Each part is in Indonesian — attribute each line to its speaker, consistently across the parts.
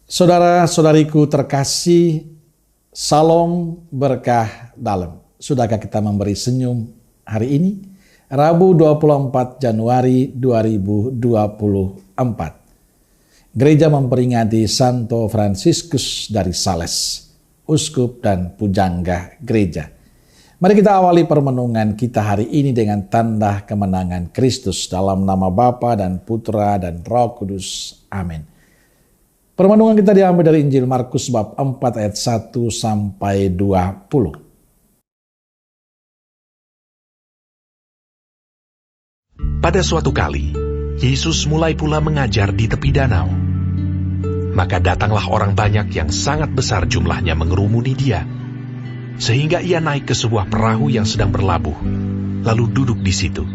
Speaker 1: Saudara-saudariku terkasih, salam berkah dalam. Sudahkah kita memberi senyum hari ini? Rabu 24 Januari 2024. Gereja memperingati Santo Fransiskus dari Sales, uskup dan pujangga gereja. Mari kita awali permenungan kita hari ini dengan tanda kemenangan Kristus dalam nama Bapa dan Putra dan Roh Kudus. Amin. Permenungan kita diambil dari Injil Markus bab 4 ayat 1 sampai 20.
Speaker 2: Pada suatu kali, Yesus mulai pula mengajar di tepi danau. Maka datanglah orang banyak yang sangat besar jumlahnya mengerumuni dia, sehingga ia naik ke sebuah perahu yang sedang berlabuh, lalu duduk di situ.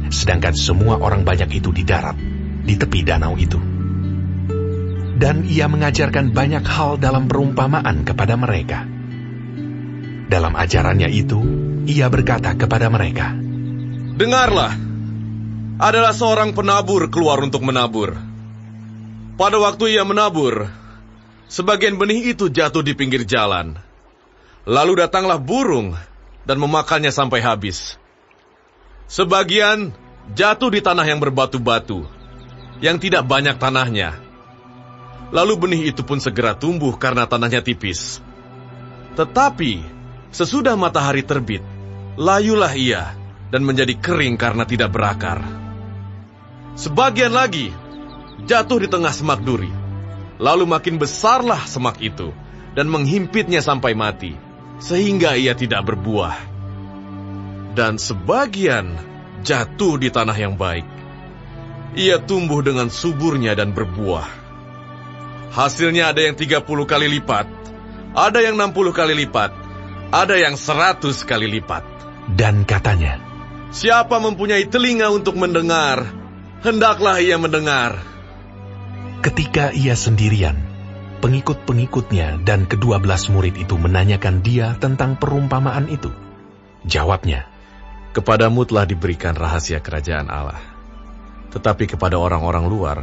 Speaker 2: Sedangkan semua orang banyak itu di darat, di tepi danau itu. Dan ia mengajarkan banyak hal dalam perumpamaan kepada mereka. Dalam ajarannya itu, ia berkata kepada mereka,
Speaker 3: "Dengarlah, adalah seorang penabur keluar untuk menabur. Pada waktu ia menabur, sebagian benih itu jatuh di pinggir jalan. Lalu datanglah burung dan memakannya sampai habis. Sebagian jatuh di tanah yang berbatu-batu, yang tidak banyak tanahnya. Lalu benih itu pun segera tumbuh karena tanahnya tipis. Tetapi sesudah matahari terbit, layulah ia dan menjadi kering karena tidak berakar. Sebagian lagi jatuh di tengah semak duri. Lalu makin besarlah semak itu dan menghimpitnya sampai mati, sehingga ia tidak berbuah. Dan sebagian jatuh di tanah yang baik. Ia tumbuh dengan suburnya dan berbuah. Hasilnya ada yang 30 kali lipat, ada yang 60 kali lipat, ada yang 100 kali lipat."
Speaker 2: Dan katanya,
Speaker 3: "Siapa mempunyai telinga untuk mendengar, hendaklah ia mendengar."
Speaker 2: ketika ia sendirian, pengikut-pengikutnya dan ke-12 murid itu menanyakan dia tentang perumpamaan itu. Jawabnya,
Speaker 3: "Kepadamu telah diberikan rahasia kerajaan Allah. Tetapi kepada orang-orang luar,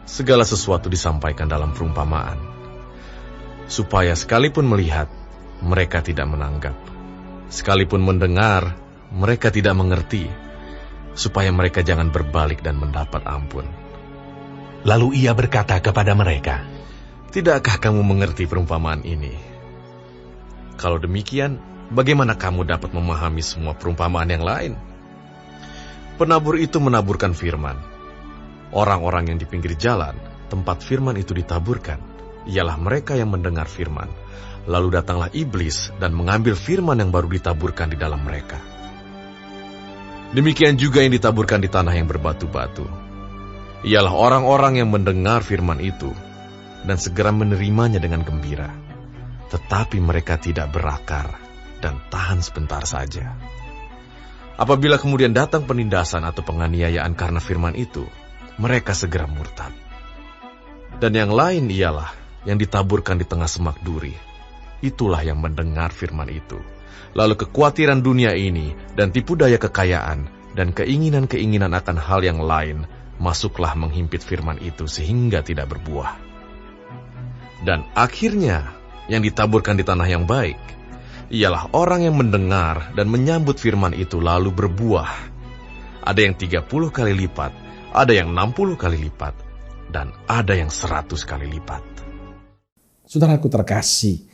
Speaker 3: segala sesuatu disampaikan dalam perumpamaan, supaya sekalipun melihat, mereka tidak menanggap. Sekalipun mendengar, mereka tidak mengerti, supaya mereka jangan berbalik dan mendapat ampun."
Speaker 2: Lalu ia berkata kepada mereka,
Speaker 3: "Tidakkah kamu mengerti perumpamaan ini? Kalau demikian, bagaimana kamu dapat memahami semua perumpamaan yang lain? Penabur itu menaburkan firman. Orang-orang yang di pinggir jalan, tempat firman itu ditaburkan, ialah mereka yang mendengar firman. Lalu datanglah iblis dan mengambil firman yang baru ditaburkan di dalam mereka. Demikian juga yang ditaburkan di tanah yang berbatu-batu. Ialah orang-orang yang mendengar firman itu dan segera menerimanya dengan gembira. Tetapi mereka tidak berakar dan tahan sebentar saja. Apabila kemudian datang penindasan atau penganiayaan karena firman itu, mereka segera murtad. Dan yang lain ialah yang ditaburkan di tengah semak duri. Itulah yang mendengar firman itu. Lalu kekhawatiran dunia ini dan tipu daya kekayaan dan keinginan-keinginan akan hal yang lain masuklah menghimpit firman itu sehingga tidak berbuah. Dan akhirnya yang ditaburkan di tanah yang baik ialah orang yang mendengar dan menyambut firman itu lalu berbuah. Ada yang 30 kali lipat, ada yang 60 kali lipat, dan ada yang 100 kali lipat."
Speaker 1: Saudaraku terkasih,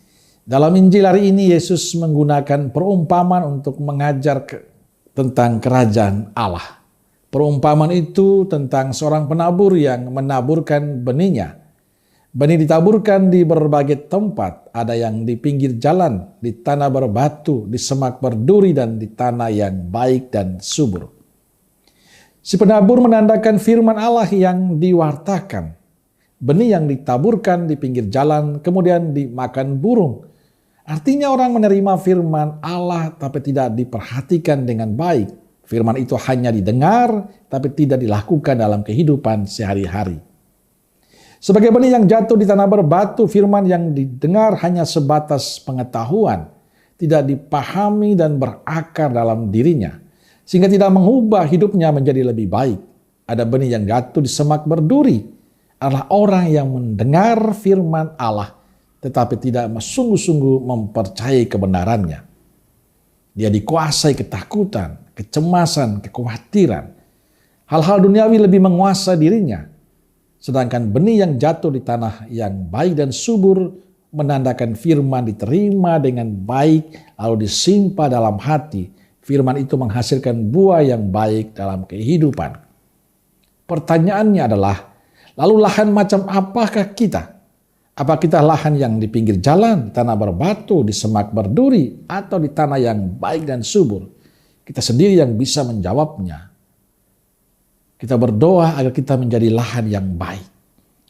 Speaker 1: dalam Injil hari ini Yesus menggunakan perumpamaan untuk mengajar tentang kerajaan Allah. Perumpamaan itu tentang seorang penabur yang menaburkan benihnya. Benih ditaburkan di berbagai tempat, ada yang di pinggir jalan, di tanah berbatu, di semak berduri, dan di tanah yang baik dan subur. Si penabur menandakan firman Allah yang diwartakan. Benih yang ditaburkan di pinggir jalan kemudian dimakan burung. Artinya orang menerima firman Allah tapi tidak diperhatikan dengan baik. Firman itu hanya didengar tapi tidak dilakukan dalam kehidupan sehari-hari. Sebagai benih yang jatuh di tanah berbatu, firman yang didengar hanya sebatas pengetahuan, tidak dipahami dan berakar dalam dirinya, sehingga tidak mengubah hidupnya menjadi lebih baik. Ada benih yang jatuh di semak berduri. adalah orang yang mendengar firman Allah tetapi tidak sungguh-sungguh mempercayai kebenarannya. Dia dikuasai ketakutan, kecemasan, kekhawatiran. Hal-hal duniawi lebih menguasai dirinya. Sedangkan benih yang jatuh di tanah yang baik dan subur menandakan firman diterima dengan baik lalu disimpan dalam hati. Firman itu menghasilkan buah yang baik dalam kehidupan. Pertanyaannya adalah, lalu lahan macam apakah kita? Apa kita lahan yang di pinggir jalan, di tanah berbatu, di semak berduri, atau di tanah yang baik dan subur? Kita sendiri yang bisa menjawabnya. Kita berdoa agar kita menjadi lahan yang baik,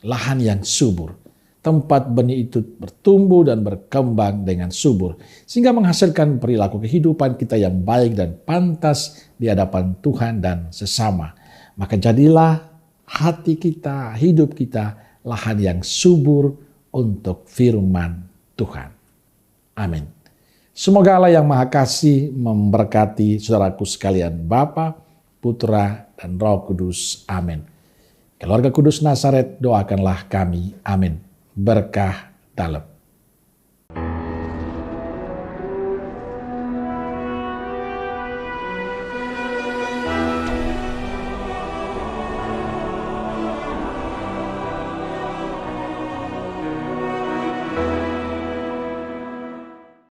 Speaker 1: lahan yang subur. Tempat benih itu bertumbuh dan berkembang dengan subur, sehingga menghasilkan perilaku kehidupan kita yang baik dan pantas di hadapan Tuhan dan sesama. Maka jadilah hati kita, hidup kita, lahan yang subur untuk firman Tuhan. Amin. Semoga Allah yang Maha Kasih memberkati saudaraku sekalian, Bapa, Putra, dan Roh Kudus. Amin. Keluarga Kudus Nazaret, doakanlah kami. Amin. Berkah dalam.